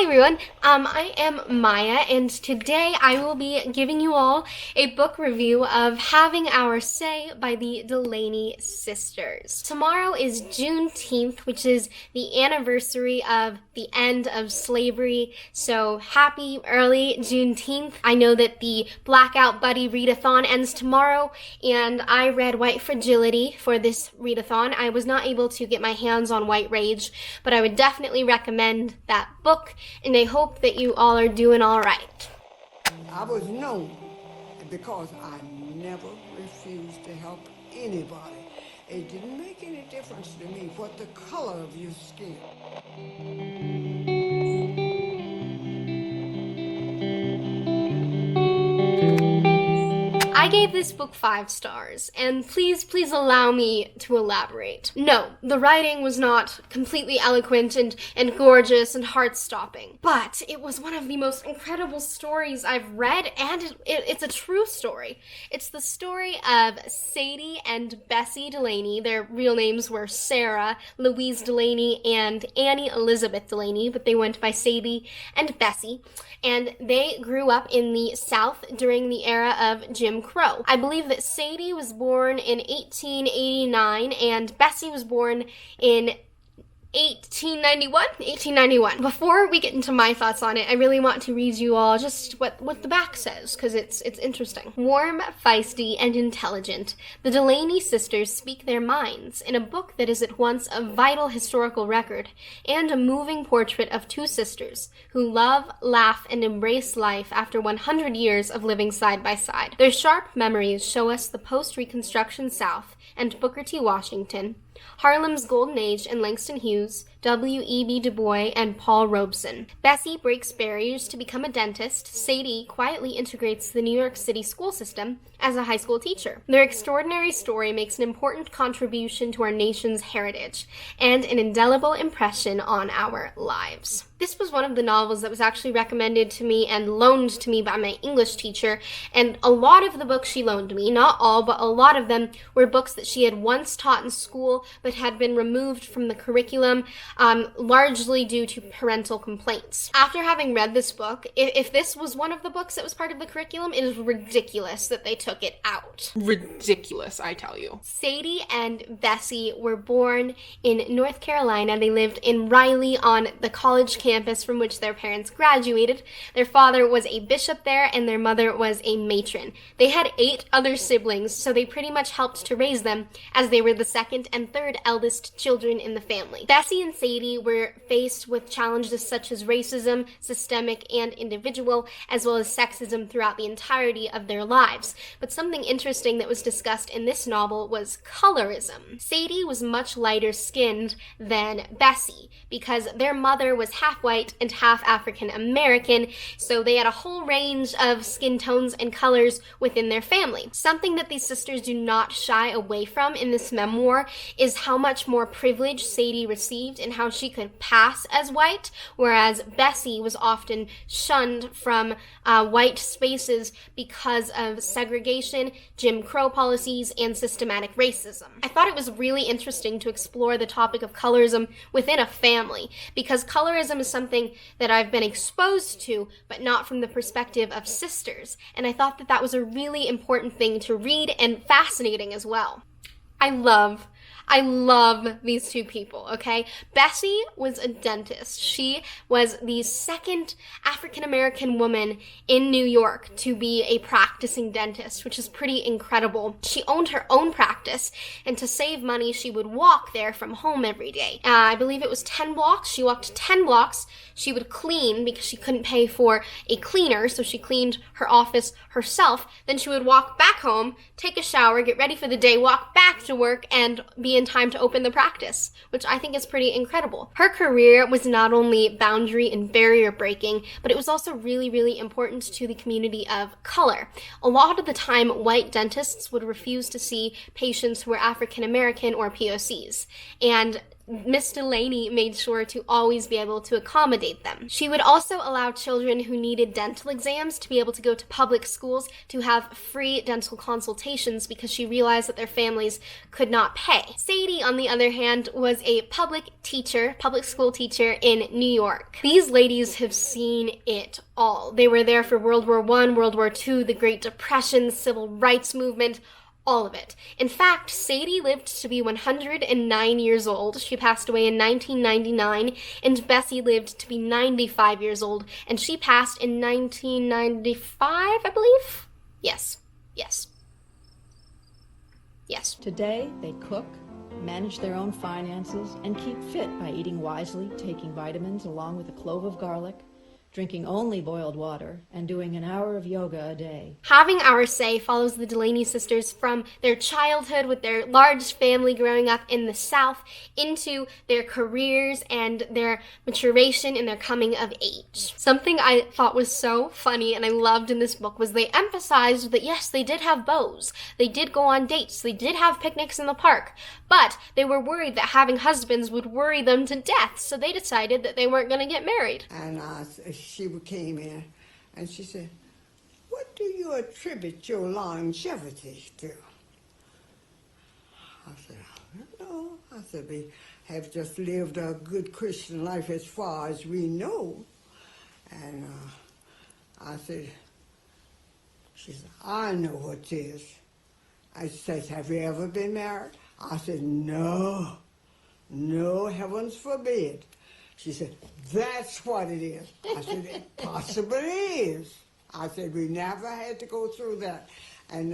Hi everyone, I am Maya, and today I will be giving you all a book review of Having Our Say by the Delany sisters. Tomorrow is Juneteenth, which is the anniversary of the end of slavery, so happy early Juneteenth. I know that the Blackout Buddy readathon ends tomorrow, and I read White Fragility for this readathon. I was not able to get my hands on White Rage, but I would definitely recommend that book, and I hope that you all are doing all right. I was known because I never refused to help anybody. It didn't make any difference to me what the color of your skin. I gave this book 5 stars, and please allow me to elaborate. No, the writing was not completely eloquent and gorgeous and heart-stopping, but it was one of the most incredible stories I've read, and it's a true story. It's the story of Sadie and Bessie Delany. Their real names were Sarah Louise Delany and Annie Elizabeth Delany, but they went by Sadie and Bessie, and they grew up in the South during the era of Jim Crow. I believe that Sadie was born in 1889 and Bessie was born in 1891. Before we get into my thoughts on it, I really want to read you all just what the back says, because it's interesting. Warm, feisty, and intelligent, the Delany sisters speak their minds in a book that is at once a vital historical record and a moving portrait of two sisters who love, laugh, and embrace life after 100 years of living side by side. Their sharp memories show us the post-Reconstruction South and Booker T. Washington, Harlem's Golden Age and Langston Hughes, W.E.B. Du Bois, and Paul Robeson. Bessie breaks barriers to become a dentist. Sadie quietly integrates the New York City school system as a high school teacher. Their extraordinary story makes an important contribution to our nation's heritage and an indelible impression on our lives. This was one of the novels that was actually recommended to me and loaned to me by my English teacher, and a lot of the books she loaned me, not all, but a lot of them were books that she had once taught in school but had been removed from the curriculum, largely due to parental complaints. After having read this book, if this was one of the books that was part of the curriculum, it is ridiculous that they took it out. Ridiculous, I tell you. Sadie and Bessie were born in North Carolina. They lived in Raleigh on the college campus from which their parents graduated. Their father was a bishop there, and their mother was a matron. They had 8 other siblings, so they pretty much helped to raise them, as they were the second and third eldest children in the family. Bessie and Sadie were faced with challenges such as racism, systemic and individual, as well as sexism throughout the entirety of their lives. But something interesting that was discussed in this novel was colorism. Sadie was much lighter skinned than Bessie because their mother was half white and half African American, so they had a whole range of skin tones and colors within their family. Something that these sisters do not shy away from in this memoir is how much more privilege Sadie received and how she could pass as white, whereas Bessie was often shunned from white spaces because of segregation, Jim Crow policies, and systematic racism. I thought it was really interesting to explore the topic of colorism within a family, because colorism is something that I've been exposed to, but not from the perspective of sisters, and I thought that that was a really important thing to read and fascinating as well. I love these two people, okay? Bessie was a dentist. She was the second African-American woman in New York to be a practicing dentist, which is pretty incredible. She owned her own practice, and to save money, she would walk there from home every day. I believe it was 10 blocks. She walked 10 blocks. She would clean because she couldn't pay for a cleaner, so she cleaned her office herself. Then she would walk back home, take a shower, get ready for the day, walk back to work, and be in time to open the practice, which I think is pretty incredible. Her career was not only boundary and barrier breaking, but it was also really important to the community of color. A lot of the time, white dentists would refuse to see patients who were African American or POCs, and Miss Delany made sure to always be able to accommodate them. She would also allow children who needed dental exams to be able to go to public schools to have free dental consultations because she realized that their families could not pay. Sadie, on the other hand, was a public school teacher in New York. These ladies have seen it all. They were there for World War I, World War II, the Great Depression, the Civil Rights Movement, all of it. In fact, Sadie lived to be 109 years old. She passed away in 1999, and Bessie lived to be 95 years old, and she passed in 1995, I believe? Yes. Today, they cook, manage their own finances, and keep fit by eating wisely, taking vitamins along with a clove of garlic, drinking only boiled water, and doing an hour of yoga a day. Having Our Say follows the Delany sisters from their childhood with their large family growing up in the South into their careers and their maturation in their coming of age. Something I thought was so funny and I loved in this book was they emphasized that yes, they did have beaux, they did go on dates, they did have picnics in the park, but they were worried that having husbands would worry them to death, so they decided that they weren't going to get married. And she came in and she said, "What do you attribute your longevity to?" I said, "I don't know." I said, "We have just lived a good Christian life as far as we know." And I said, she said, "I know what it is." I said, "Have you ever been married?" I said, No, heavens forbid." She said, "That's what it is." I said, "It possibly is." I said, "We never had to go through that." And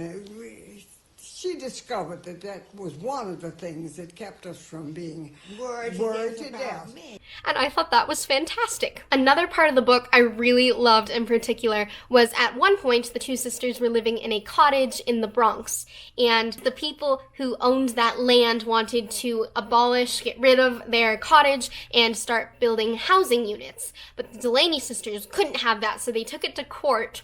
she discovered that was one of the things that kept us from being worried to death. And I thought that was fantastic. Another part of the book I really loved in particular was at one point the two sisters were living in a cottage in the Bronx, and the people who owned that land wanted to get rid of their cottage and start building housing units. But the Delany sisters couldn't have that, so they took it to court.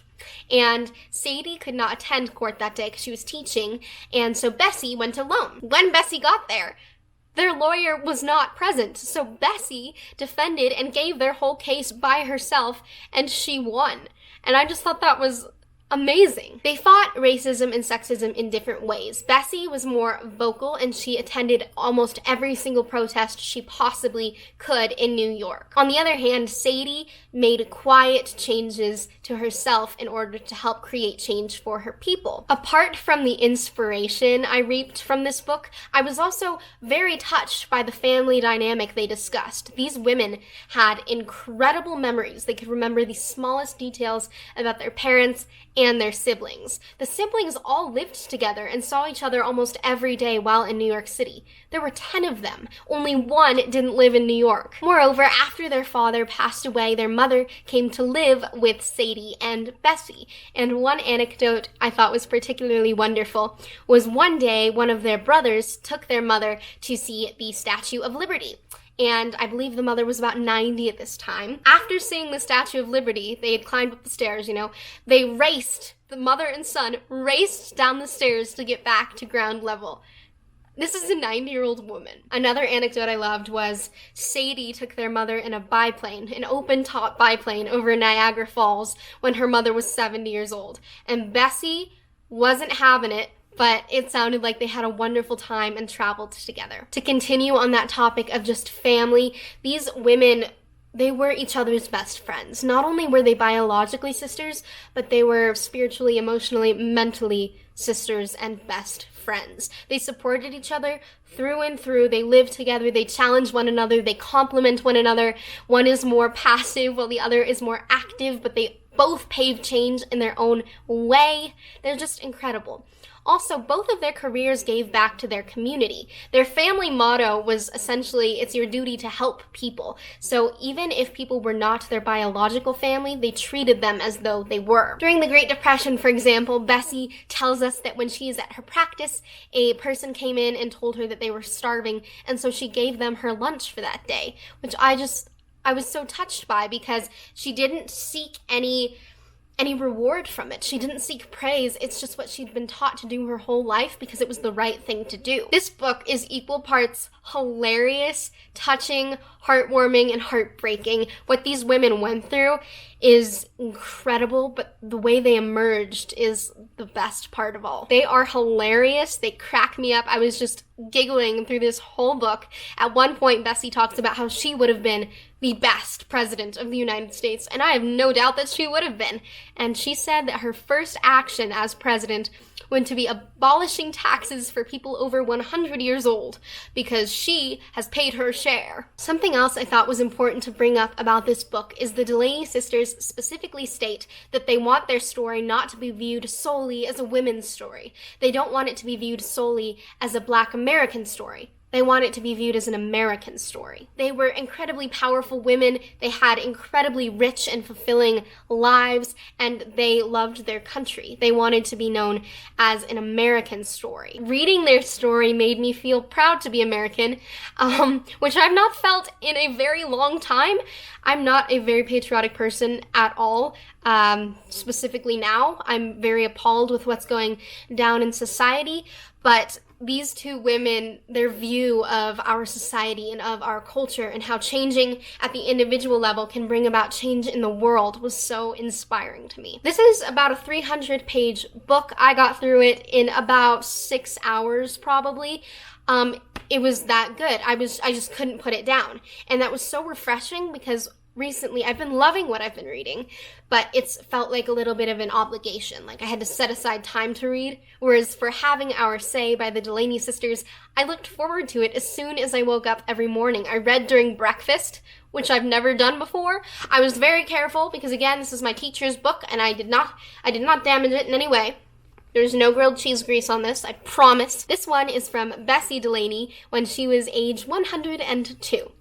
And Sadie could not attend court that day because she was teaching, and so Bessie went alone. When Bessie got there, their lawyer was not present, so Bessie defended and gave their whole case by herself, and she won. And I just thought that was amazing. They fought racism and sexism in different ways. Bessie was more vocal, and she attended almost every single protest she possibly could in New York. On the other hand, Sadie made quiet changes to herself in order to help create change for her people. Apart from the inspiration I reaped from this book, I was also very touched by the family dynamic they discussed. These women had incredible memories. They could remember the smallest details about their parents and their siblings. The siblings all lived together and saw each other almost every day while in New York City. There were 10 of them. Only one didn't live in New York. Moreover, after their father passed away, their mother came to live with Sadie and Bessie. And one anecdote I thought was particularly wonderful was one day one of their brothers took their mother to see the Statue of Liberty. And I believe the mother was about 90 at this time. After seeing the Statue of Liberty, they had climbed up the stairs, the mother and son raced down the stairs to get back to ground level. This is a 90-year-old woman. Another anecdote I loved was Sadie took their mother in a biplane, an open-top biplane over Niagara Falls when her mother was 70 years old. And Bessie wasn't having it, but it sounded like they had a wonderful time and traveled together. To continue on that topic of just family, these women, they were each other's best friends. Not only were they biologically sisters, but they were spiritually, emotionally, mentally sisters and best friends. They supported each other through and through. They lived together. They challenged one another. They complement one another. One is more passive while the other is more active, but they both paved change in their own way. They're just incredible. Also, both of their careers gave back to their community. Their family motto was essentially, it's your duty to help people. So even if people were not their biological family, they treated them as though they were. During the Great Depression, for example, Bessie tells us that when she is at her practice, a person came in and told her that they were starving, and so she gave them her lunch for that day, which I was so touched by because she didn't seek any any reward from it. She didn't seek praise. It's just what she'd been taught to do her whole life because it was the right thing to do. This book is equal parts hilarious, touching, heartwarming, and heartbreaking. What these women went through is incredible, but the way they emerged is the best part of all. They are hilarious. They crack me up. I was just giggling through this whole book. At one point, Bessie talks about how she would have been the best president of the United States, and I have no doubt that she would have been. And she said that her first action as president would to be abolishing taxes for people over 100 years old, because she has paid her share. Something else I thought was important to bring up about this book is the Delany sisters specifically state that they want their story not to be viewed solely as a women's story. They don't want it to be viewed solely as a Black American story. They want it to be viewed as an American story. They were incredibly powerful women. They had incredibly rich and fulfilling lives, and they loved their country. They wanted to be known as an American story. Reading their story made me feel proud to be American, which I've not felt in a very long time. I'm not a very patriotic person at all. Specifically now, I'm very appalled with what's going down in society, but these two women, their view of our society and of our culture and how changing at the individual level can bring about change in the world was so inspiring to me. This is about a 300-page book. I got through it in about 6 hours probably. It was that good. I just couldn't put it down. And that was so refreshing because recently I've been loving what I've been reading, but it's felt like a little bit of an obligation. Like I had to set aside time to read, whereas for Having Our Say by the Delany sisters, I looked forward to it as soon as I woke up every morning. I read during breakfast, which I've never done before. I was very careful because, again, this is my teacher's book and I did not damage it in any way. There's no grilled cheese grease on this, I promise. This one is from Bessie Delany when she was age 102.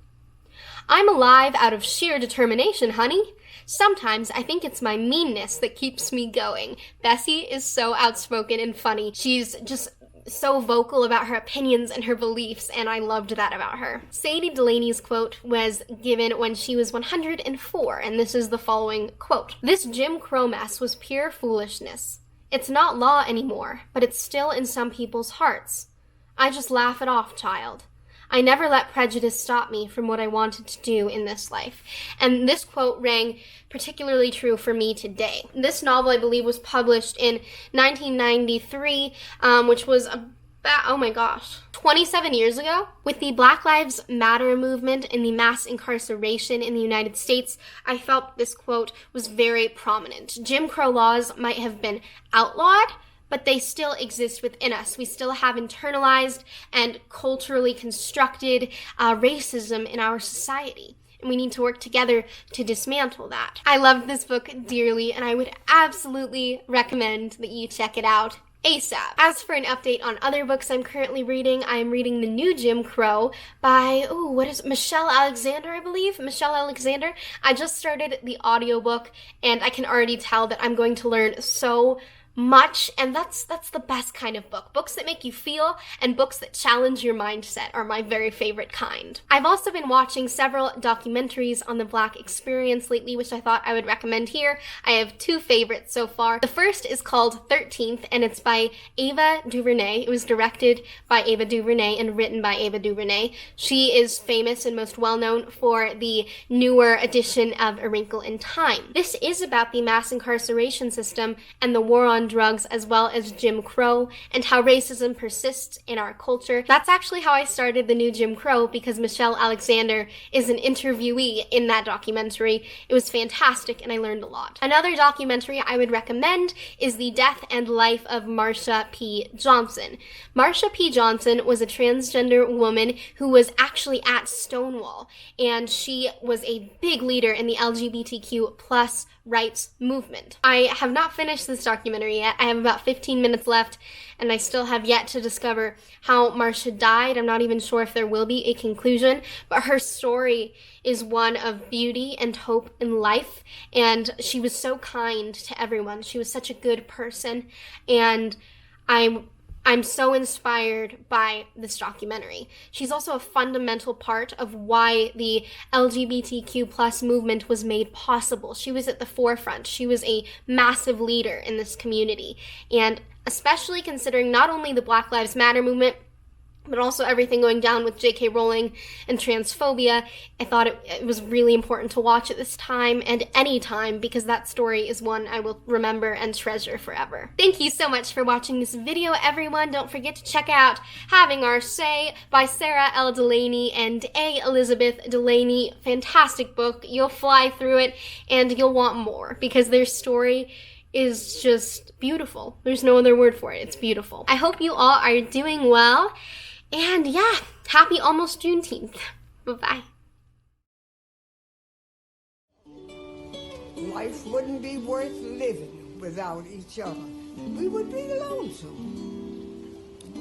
I'm alive out of sheer determination, honey. Sometimes I think it's my meanness that keeps me going. Bessie is so outspoken and funny. She's just so vocal about her opinions and her beliefs, and I loved that about her. Sadie Delany's quote was given when she was 104, and this is the following quote. This Jim Crow mess was pure foolishness. It's not law anymore, but it's still in some people's hearts. I just laugh it off, child. I never let prejudice stop me from what I wanted to do in this life. And this quote rang particularly true for me today. This novel, I believe, was published in 1993, which was about, 27 years ago. With the Black Lives Matter movement and the mass incarceration in the United States, I felt this quote was very prominent. Jim Crow laws might have been outlawed, but they still exist within us. We still have internalized and culturally constructed racism in our society. And we need to work together to dismantle that. I loved this book dearly, and I would absolutely recommend that you check it out ASAP. As for an update on other books I'm currently reading, I am reading The New Jim Crow by, Michelle Alexander, I believe? Michelle Alexander. I just started the audiobook, and I can already tell that I'm going to learn so much, and that's the best kind of book. Books that make you feel and books that challenge your mindset are my very favorite kind. I've also been watching several documentaries on the Black experience lately, which I thought I would recommend here. I have two favorites so far. The first is called 13th, and it's by Ava DuVernay. It was directed by Ava DuVernay and written by Ava DuVernay. She is famous and most well known for the newer edition of A Wrinkle in Time. This is about the mass incarceration system and the war on drugs, as well as Jim Crow, and how racism persists in our culture. That's actually how I started The New Jim Crow, because Michelle Alexander is an interviewee in that documentary. It was fantastic, and I learned a lot. Another documentary I would recommend is The Death and Life of Marsha P. Johnson. Marsha P. Johnson was a transgender woman who was actually at Stonewall, and she was a big leader in the LGBTQ plus rights movement. I have not finished this documentary yet. I have about 15 minutes left, and I still have yet to discover how Marsha died. I'm not even sure if there will be a conclusion, but her story is one of beauty and hope in life, and she was so kind to everyone. She was such a good person, and I'm I'm so inspired by this documentary. She's also a fundamental part of why the LGBTQ plus movement was made possible. She was at the forefront. She was a massive leader in this community. And especially considering not only the Black Lives Matter movement, but also everything going down with J.K. Rowling and transphobia, I thought it was really important to watch at this time and any time, because that story is one I will remember and treasure forever. Thank you so much for watching this video, everyone. Don't forget to check out Having Our Say by Sarah L. Delany and A. Elizabeth Delany. Fantastic book. You'll fly through it and you'll want more, because their story is just beautiful. There's no other word for it. It's beautiful. I hope you all are doing well. And yeah, happy almost Juneteenth. Bye-bye. Life wouldn't be worth living without each other. We would be lonesome.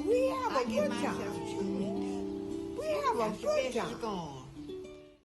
We have a good time. We have a good time.